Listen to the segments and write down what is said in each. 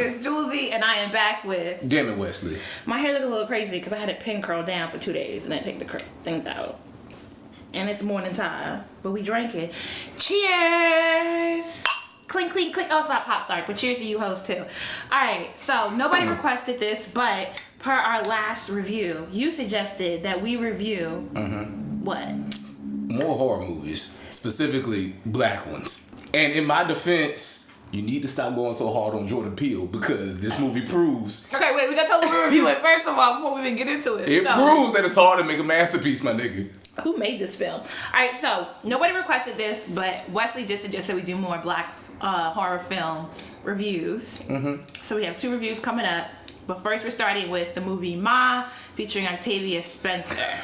it's Julesy, and I am back with... Damn it, Wesley. My hair look a little crazy because I had it pin curled down for 2 days and then take the things out. And it's morning time, but we drank it. Cheers! Clink, clink, clink. Oh, it's not Pop Star, but cheers to you host too. Alright, so nobody requested this, but per our last review, you suggested that we review... What? More horror movies, specifically black ones. And in my defense, you need to stop going so hard on Jordan Peele because this movie proves... Okay, wait, we gotta tell them we review it first of all before we even get into it. It proves that it's hard to make a masterpiece, my nigga. Who made this film? Alright, so nobody requested this, but Wesley did suggest that we do more black horror film reviews. So we have 2 reviews coming up. But first we're starting with the movie Ma, featuring Octavia Spencer.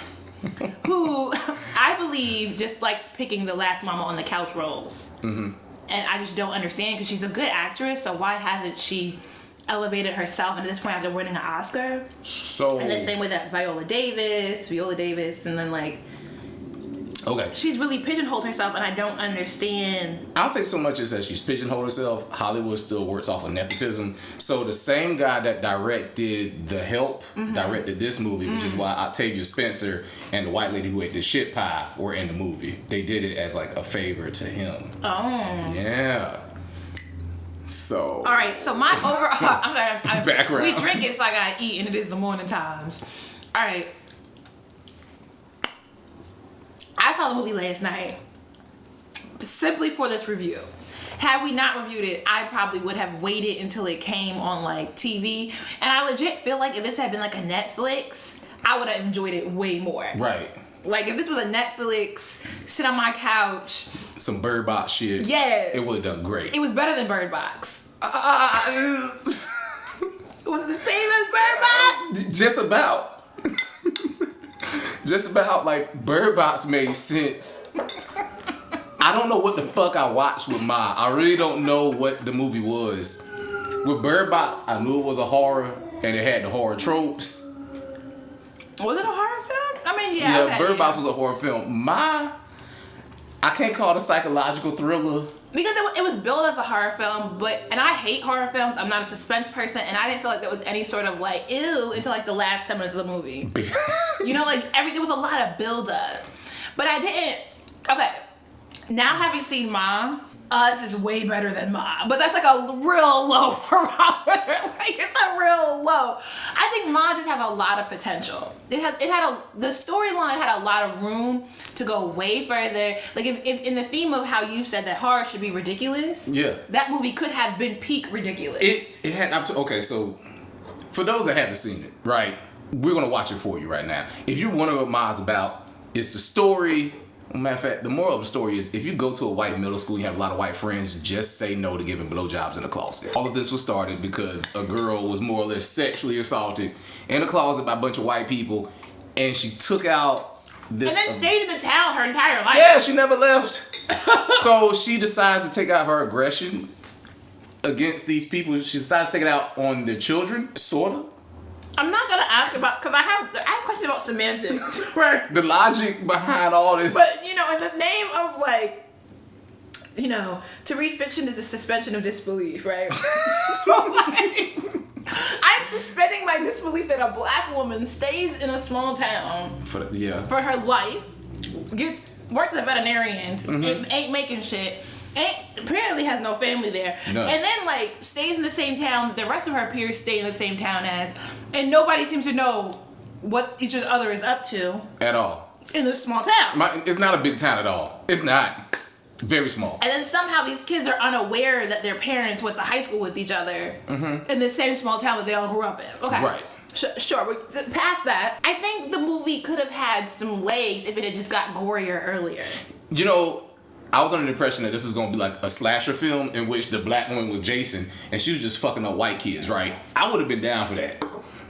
Who I believe just likes picking the last mama on the couch roles. And I just don't understand because she's a good actress, so why hasn't she elevated herself and at this point after winning an Oscar? So and the same with that Viola Davis, and then like okay, she's really pigeonholed herself, and I don't understand. I don't think so much as that she's pigeonholed herself. Hollywood still works off of nepotism. So the same guy that directed The Help directed this movie, which is why Octavia Spencer and the white lady who ate the shit pie were in the movie. They did it as like a favor to him. Oh. Yeah. So. All right. So my overall, I'm sorry. Background. We drink it, so I gotta eat, and it is the morning times. All right. I saw the movie last night simply for this review. Had we not reviewed it, I probably would have waited until it came on like TV. And I legit feel like if this had been like a Netflix, I would have enjoyed it way more. Right. Like if this was a Netflix, sit on my couch. Some Bird Box shit. Yes. It would have done great. It was better than Bird Box. Was it the same as Bird Box? Just about. Just about, like, Bird Box made sense. I don't know what the fuck I watched with Ma. I really don't know what the movie was. With Bird Box, I knew it was a horror, and it had the horror tropes. Was it a horror film? I mean, yeah. Yeah, okay, Bird Box was a horror film. Ma, I can't call it a psychological thriller. Because it was billed as a horror film, and I hate horror films. I'm not a suspense person, and I didn't feel like there was any sort of like, ew, until like the last 10 minutes of the movie. You know, like there was a lot of build up. But I didn't, okay, now having seen Ma, Us is way better than Ma. But that's like a real low barometer. Like it's a real low. I think Ma just has a lot of potential. The storyline had a lot of room to go way further. Like if in the theme of how you said that horror should be ridiculous. Yeah. That movie could have been peak ridiculous. It had up to, okay, so for those that haven't seen it, right, we're gonna watch it for you right now. If you wonder what Ma's about, it's the story. Matter of fact, the moral of the story is if you go to a white middle school, you have a lot of white friends, just say no to giving blowjobs in the closet. All of this was started because a girl was more or less sexually assaulted in a closet by a bunch of white people, and she took out this... And then stayed in the town her entire life. Yeah, she never left. So she decides to take out her aggression against these people. She decides to take it out on the children, sort of. I'm not gonna ask about, because I have questions about semantics, right? The logic behind all this. But you know, in the name of like, you know, to read fiction is a suspension of disbelief, right? So like, I'm suspending my disbelief that a black woman stays in a small town for her life, works as a veterinarian, ain't making shit. Apparently has no family there. No. And then like stays in the same town the rest of her peers stay in the same town as, and nobody seems to know what each other is up to at all in this small town. It's not a big town at all. It's not. Very small. And then somehow these kids are unaware that their parents went to high school with each other in the same small town that they all grew up in. Okay. Right. Sure, but past that, I think the movie could have had some legs if it had just got gorier earlier. You know, I was under the impression that this was going to be like a slasher film in which the black woman was Jason and she was just fucking up white kids, right? I would have been down for that.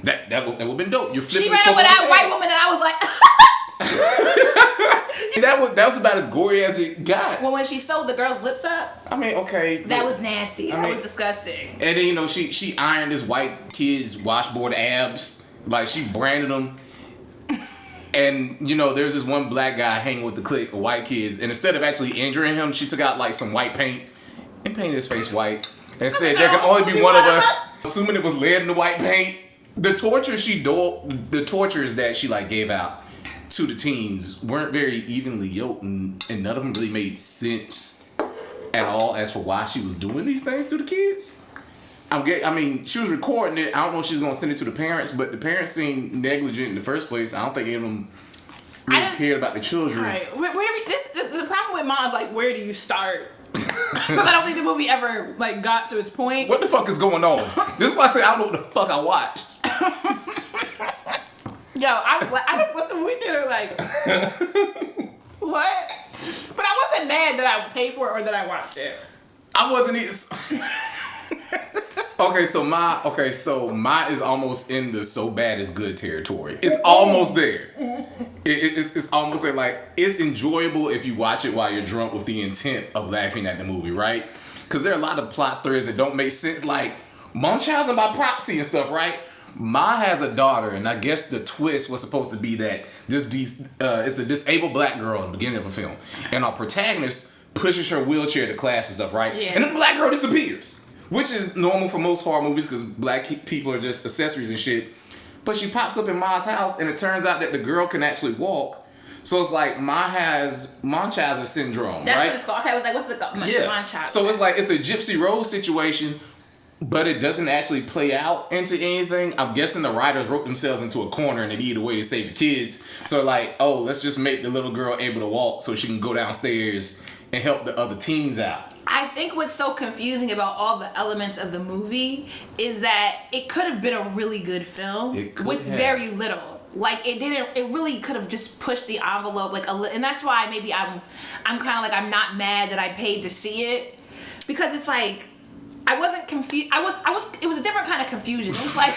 That would have been dope. She ran up with that white woman and I was like... that was about as gory as it got. Well, when she sewed the girl's lips up... I mean, okay. That was nasty. That was disgusting. And then, you know, she ironed this white kid's washboard abs. Like, she branded them. And, you know, there's this one black guy hanging with the clique of white kids. And instead of actually injuring him, she took out, like, some white paint and painted his face white. And said, there can only be one of us. assuming it was lead in the white paint. The tortures that she like gave out to the teens weren't very evenly yoked, and none of them really made sense at all as for why she was doing these things to the kids. I mean, she was recording it. I don't know if she's gonna send it to the parents, but the parents seemed negligent in the first place. I don't think any of them really cared about the children. Right. The problem with Ma is like, where do you start? Because I don't think the movie ever like got to its point. What the fuck is going on? This is why I say I don't know what the fuck I watched. Yo, I just what the movie theater like. What? But I wasn't mad that I paid for it or that I watched it. I wasn't even. Okay, so my is almost in the so bad it's good territory. It's almost there. It's almost like it's enjoyable if you watch it while you're drunk with the intent of laughing at the movie, right? Because there are a lot of plot threads that don't make sense, like Munchausen by proxy and stuff, right? Ma has a daughter, and I guess the twist was supposed to be that it's a disabled black girl in the beginning of a film, and our protagonist pushes her wheelchair to class and stuff, right? Yeah. And then the black girl disappears. Which is normal for most horror movies because black people are just accessories and shit. But she pops up in Ma's house and it turns out that the girl can actually walk. So it's like Ma has Munchausen syndrome, That's right? what it's called. Okay, I was like, what's it called? Yeah. Munchausen. So it's like it's a Gypsy Rose situation, but it doesn't actually play out into anything. I'm guessing the writers wrote themselves into a corner and they needed a way to save the kids. So like, oh, let's just make the little girl able to walk so she can go downstairs and help the other teens out. I think what's so confusing about all the elements of the movie is that it could have been a really good film with very little. Like it really could have just pushed the envelope like and that's why maybe I'm kind of like I'm not mad that I paid to see it, because it's like I wasn't confused. It was a different kind of confusion. It was like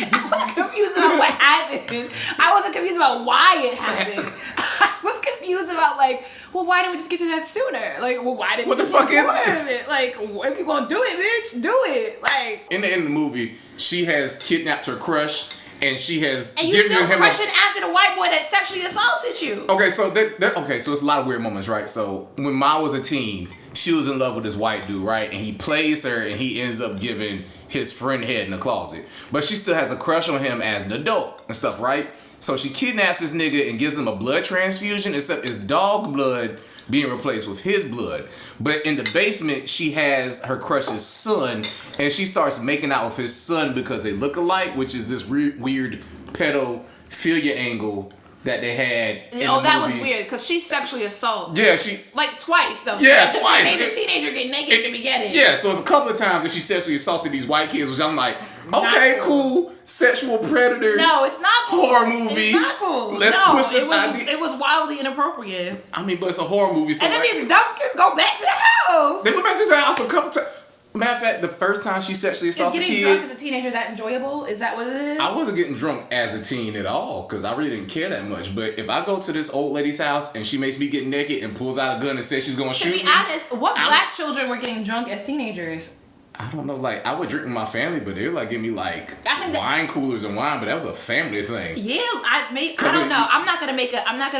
I wasn't confused about what happened. I wasn't confused about why it happened. I was confused about like, well, why didn't we just get to that sooner? Like, well, why didn't what we the fuck is this? It? Like, if you're gonna do it, bitch, do it. Like in the end of the movie, she has kidnapped her crush. And she has and you still crushing after the white boy that sexually assaulted you. Okay, so so it's a lot of weird moments, right? So when Ma was a teen, she was in love with this white dude, right? And he plays her, and he ends up giving his friend head in the closet. But she still has a crush on him as an adult and stuff, right? So she kidnaps this nigga and gives him a blood transfusion, except it's dog blood being replaced with his blood. But in the basement, she has her crush's son, and she starts making out with his son because they look alike, which is this weird pedophilia angle that they had in the that movie. was weird, because she's sexually assaulted. Yeah, she... Like, twice, though. Yeah, twice. She made the teenager get naked at the beginning. Yeah, so it's a couple of times that she sexually assaulted these white kids, which I'm like, okay, cool. Sexual predator. No, it's not cool. Horror movie. It's not cool. Let's push this idea. It was wildly inappropriate. I mean, but it's a horror movie. So and then these dumb kids go back to the house. They went back to the house a couple times. Matter of fact, the first time she sexually assaulted kids. Is getting drunk as a teenager that enjoyable? Is that what it is? I wasn't getting drunk as a teen at all because I really didn't care that much. But if I go to this old lady's house and she makes me get naked and pulls out a gun and says she's gonna shoot me. To be honest, what black children were getting drunk as teenagers? I don't know, like I would drink with my family, but they were like giving me like wine coolers and wine, but that was a family thing. Yeah, I don't know. I'm not gonna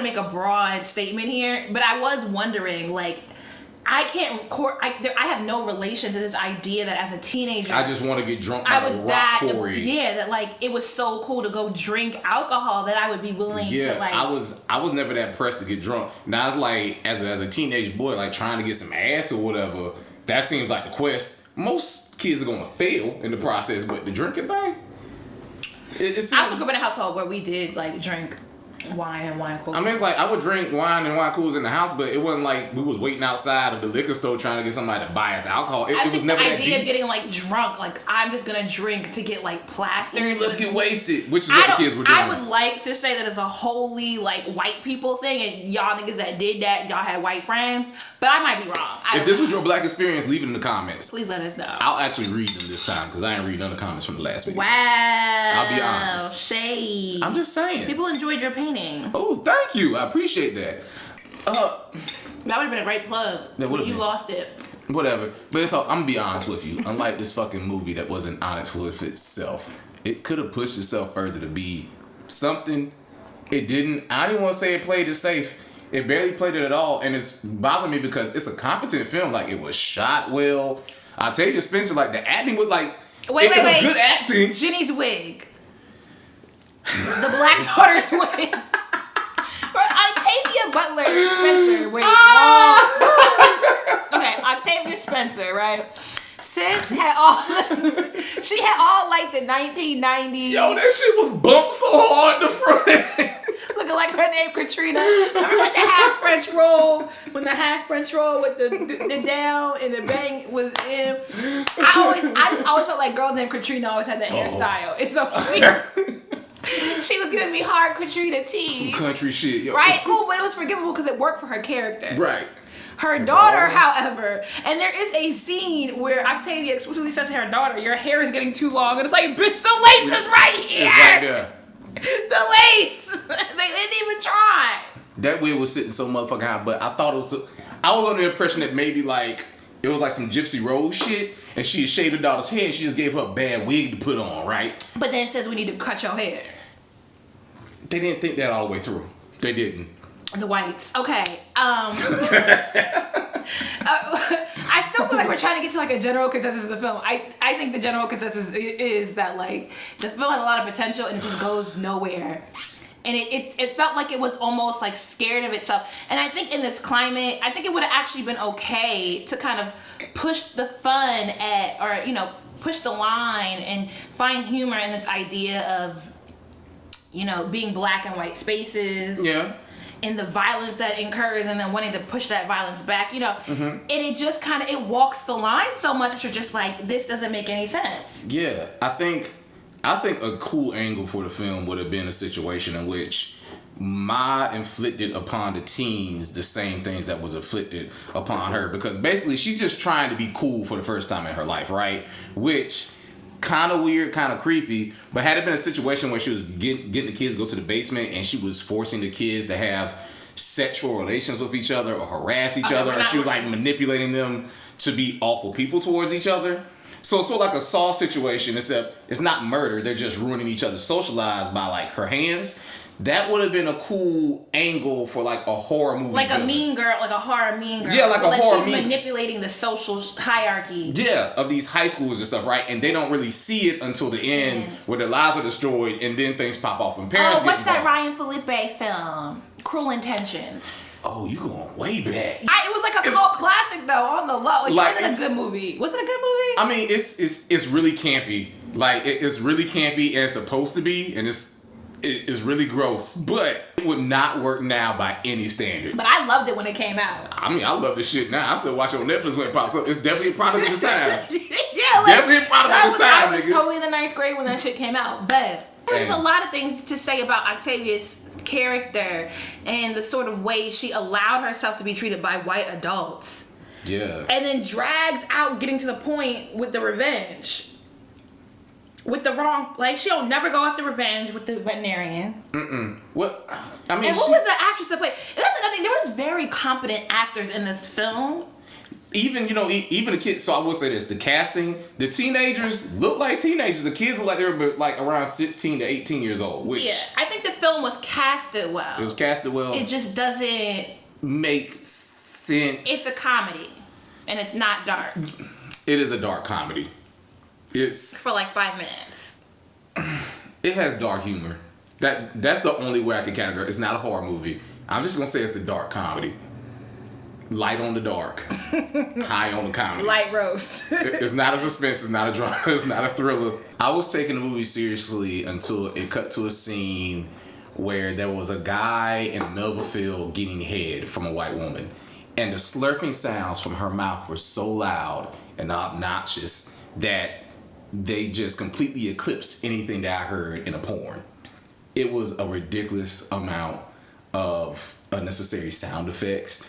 make a broad statement here, but I was wondering, like, I can't record. I have no relation to this idea that as a teenager, I just want to get drunk. I was that yeah, that like it was so cool to go drink alcohol that I would be willing to like. I was never that pressed to get drunk. Now it's like as a teenage boy, like trying to get some ass or whatever. That seems like the quest. Most kids are gonna fail in the process, but the drinking thing. I also grew up in a household where we did like drink wine and wine coolers. I mean, it's like I would drink wine and wine coolers in the house, but it wasn't like we was waiting outside of the liquor store trying to get somebody to buy us alcohol. It was never that deep. The idea of getting like drunk, like I'm just gonna drink to get like plastered. Let's get wasted, which is what the kids were doing. I would like to say that it's a wholly like white people thing, and y'all niggas that did that, y'all had white friends, but I might be wrong. If this was your black experience, leave it in the comments. Please let us know. I'll actually read them this time because I ain't read none of the comments from the last video. Wow. I'll be honest. Shade. I'm just saying. People enjoyed your painting. Oh, thank you. I appreciate that. That would have been a great plug. You lost it. Whatever. But I'm gonna be honest with you. Unlike this fucking movie that wasn't honest with itself, it could have pushed itself further to be something. It didn't. I didn't want to say it played it safe. It barely played it at all, and it's bothering me because it's a competent film. Like, it was shot well. Octavia Spencer, like, the acting was like... Wait. Good acting. Ginny's wig. The black daughter's wig. Octavia Butler Spencer. Wait. Okay, Octavia Spencer, right? Sis had she had all like the 1990s. Yo, that shit was bumped so hard in the front. Looking like her name Katrina. Remember like the half French roll? When the half French roll with the down and the bang was in. I just always felt like girls named Katrina always had that hairstyle. It's so weird. She was giving me hard Katrina teeth. Some country shit, yo. Right? Cool, but it was forgivable because it worked for her character. Right. Her daughter, however, and there is a scene where Octavia explicitly says to her daughter, your hair is getting too long. And it's like, bitch, the lace is right here. It's right there. The lace. They didn't even try. That wig was sitting so motherfucking high, but I thought it was... I was under the impression that maybe like... It was like some Gypsy Rose shit, and she had shaved her daughter's hair, and she just gave her a bad wig to put on, right? But then it says we need to cut your hair. They didn't think that all the way through. They didn't. The whites. Okay. I still feel like we're trying to get to like a general consensus of the film. I think the general consensus is that like the film has a lot of potential and it just goes nowhere. And it felt like it was almost like scared of itself. And I think in this climate, I think it would have actually been okay to kind of push the fun push the line and find humor in this idea of, being black and white spaces. Yeah. And the violence that incurs and then wanting to push that violence back, And it just kind of, it walks the line so much that you're just like, this doesn't make any sense. Yeah. I think a cool angle for the film would have been a situation in which Ma inflicted upon the teens the same things that was inflicted upon her, because basically she's just trying to be cool for the first time in her life, right? Which kind of weird, kind of creepy, but had it been a situation where she was getting the kids to go to the basement and she was forcing the kids to have sexual relations with each other or harass each other, or she was like manipulating them to be awful people towards each other. So it's sort of like a Saw situation, except it's not murder. They're just ruining each other's social lives by like her hands. That would have been a cool angle for like a horror movie. Like a mean girl, like a horror mean girl. Yeah, like a horror she's manipulating the social hierarchy. Yeah, of these high schools and stuff, right? And they don't really see it until the end where their lives are destroyed and then things pop off and parents get what's that involved. Ryan Felipe film? Cruel Intentions. Oh, you going way back. It was like a cult classic though, on the low. Like it wasn't a good movie. Was it a good movie? I mean, it's really campy. Like it's really campy and it's supposed to be, and it's really gross, but it would not work now by any standards. But I loved it when it came out. I mean, I love this shit now. I still watch it on Netflix when it pops up. It's definitely a product of its time. Yeah, definitely a product of its time. I was totally in the 9th grade when that shit came out. But there's a lot of things to say about Octavia's character and the sort of way she allowed herself to be treated by white adults. Yeah. And then drags out getting to the point with the revenge. With the wrong, like she'll never go after revenge with the veterinarian. What? I mean, and what was the actress that played? That's another thing. There was very competent actors in this film. Even even the kids. So I will say this: the casting, the teenagers look like teenagers. The kids look like they were like around 16 to 18 years old. Which I think the film was casted well. It was casted well. It just doesn't make sense. It's a comedy, and it's not dark. It is a dark comedy. It's for like 5 minutes. It has dark humor. That's the only way I can categorize. It's not a horror movie. I'm just gonna say it's a dark comedy. Light on the dark, high on the comedy. Light roast. It's not a suspense. It's not a drama. It's not a thriller. I was taking the movie seriously until it cut to a scene where there was a guy in the middle of a field getting head from a white woman, and the slurping sounds from her mouth were so loud and obnoxious that they just completely eclipsed anything that I heard in a porn. It was a ridiculous amount of unnecessary sound effects.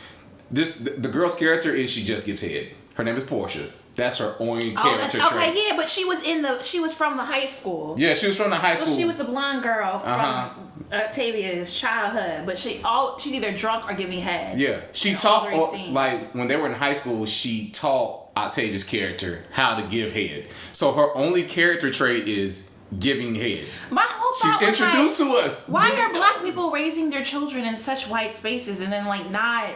The girl's character is she just gives head. Her name is Portia. That's her only character trait. Okay, yeah, but she was from the high school. Yeah, she was from the high school. So she was the blonde girl from Octavia's childhood, but she's either drunk or giving head. Yeah, she taught like when they were in high school. She taught Octavia's character how to give head. So her only character trait is giving head. My whole thought She's introduced to us. Why are black people raising their children in such white spaces and then like not?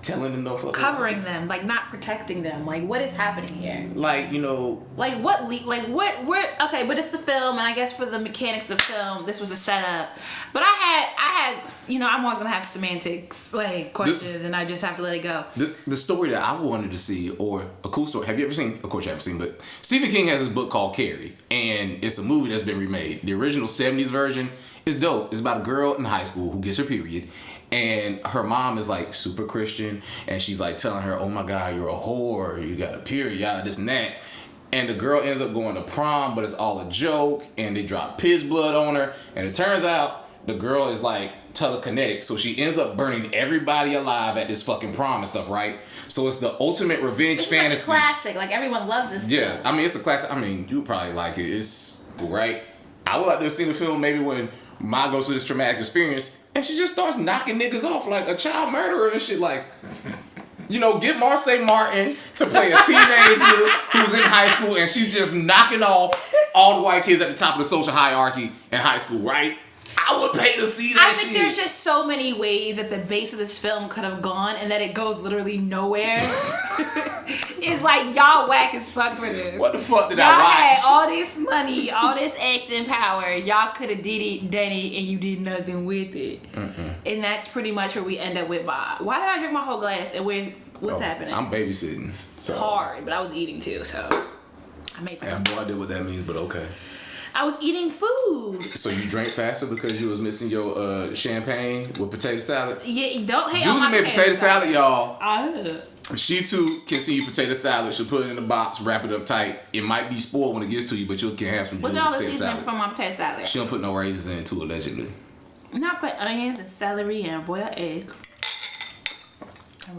telling them no fucking covering them, like not protecting them. Like, what is happening here? Like, you know, like what okay, but it's the film, and I guess for the mechanics of film, this was a setup. But I had you know, I'm always gonna have semantics like questions, and I just have to let it go. The story that I wanted to see, or a cool story, have you ever seen, of course you haven't seen, but Stephen King has this book called Carrie, and it's a movie that's been remade. The original 70s version is dope. It's about a girl in high school who gets her period, and her mom is like super Christian, and she's like telling her, oh my God, you're a whore, you got a period, yada, this and that. And the girl ends up going to prom, but it's all a joke, and they drop piss blood on her, and it turns out the girl is like telekinetic, so she ends up burning everybody alive at this fucking prom and stuff, right? So it's the ultimate revenge fantasy. Like a classic, like everyone loves this Yeah, film. I mean, it's a classic. I mean, you probably like it. It's right. I would like to have seen the film maybe when Ma goes through this traumatic experience and she just starts knocking niggas off like a child murderer and shit. Like, you know, get Marseille Martin to play a teenager who's in high school and she's just knocking off all the white kids at the top of the social hierarchy in high school, right? I would pay to see that shit. I think there's just so many ways that the base of this film could have gone, and that it goes literally nowhere. It's like, y'all whack as fuck for this. What the fuck did y'all I watch? Y'all had all this money, all this acting power. Y'all could have done it, and you did nothing with it. Mm-mm. And that's pretty much where we end up with Bob. Why did I drink my whole glass? And what's happening? I'm babysitting. So. It's hard, but I was eating too, so I made. I have no idea what that means, but okay. I was eating food. So you drank faster because you was missing your champagne with potato salad? Yeah, don't hate on Juicy my made potato salad, y'all. Oh. She too can see you potato salad. She'll put it in a box, wrap it up tight. It might be spoiled when it gets to you, but you can have some What's juicy all the potato seasoning salad. from my potato salad? She don't put no raisins in it too, allegedly. Not put onions and celery and boiled egg.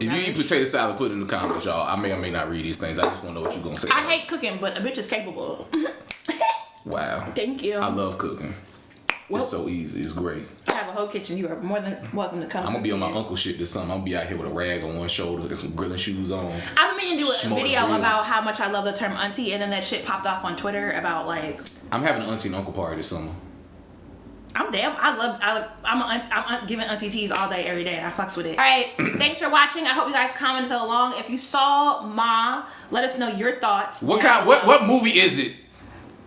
If you eat potato salad, put it in the comments, y'all. I may or may not read these things. I just want to know what you're going to say. I hate cooking, but a bitch is capable. Wow. Thank you. I love cooking. Well, it's so easy. It's great. I have a whole kitchen. You are more than welcome to come. I'm going to be on my uncle shit this summer. I'm going to be out here with a rag on one shoulder and some grilling shoes on. I've been meaning to do a Smoking video grills. about how much I love the term auntie, and then that shit popped off on Twitter about like... I'm having an auntie and uncle party this summer. I'm damn. I'm giving auntie teas all day, every day, and I fucks with it. All right, thanks for watching. I hope you guys commented along. If you saw Ma, let us know your thoughts. What movie is it?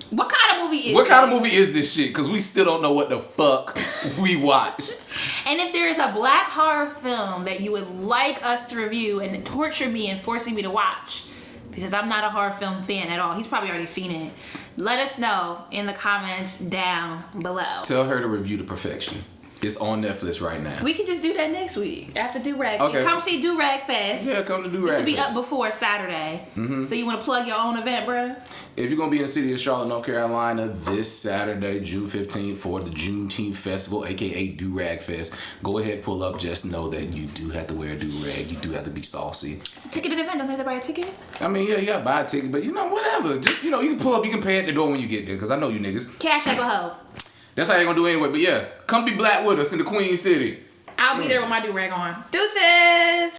What kind of movie is What kind of movie is this shit? Because we still don't know what the fuck we watched. And if there is a black horror film that you would like us to review and torture me and forcing me to watch, because I'm not a horror film fan at all. He's probably already seen it. Let us know in the comments down below. Tell her to review The Perfection. It's on Netflix right now. We can just do that next week after Do-Rag. Okay. Come see Do-Rag Fest. Yeah, come to Do-Rag This will be Fest. up before Saturday. Mm-hmm. So you want to plug your own event, bro? If you're going to be in the city of Charlotte, North Carolina this Saturday, June 15th for the Juneteenth Festival, a.k.a. Do-Rag Fest, go ahead, pull up. Just know that you do have to wear a do-rag. You do have to be saucy. It's a ticketed event. Don't they have to buy a ticket? I mean, yeah, you got to buy a ticket, but you know, whatever. Just, you know, you can pull up. You can pay at the door when you get there, because I know you niggas. Cash App a hoe. That's how you're going to do it anyway. But yeah, come be black with us in the Queen City. I'll be there with my do-rag on. Deuces!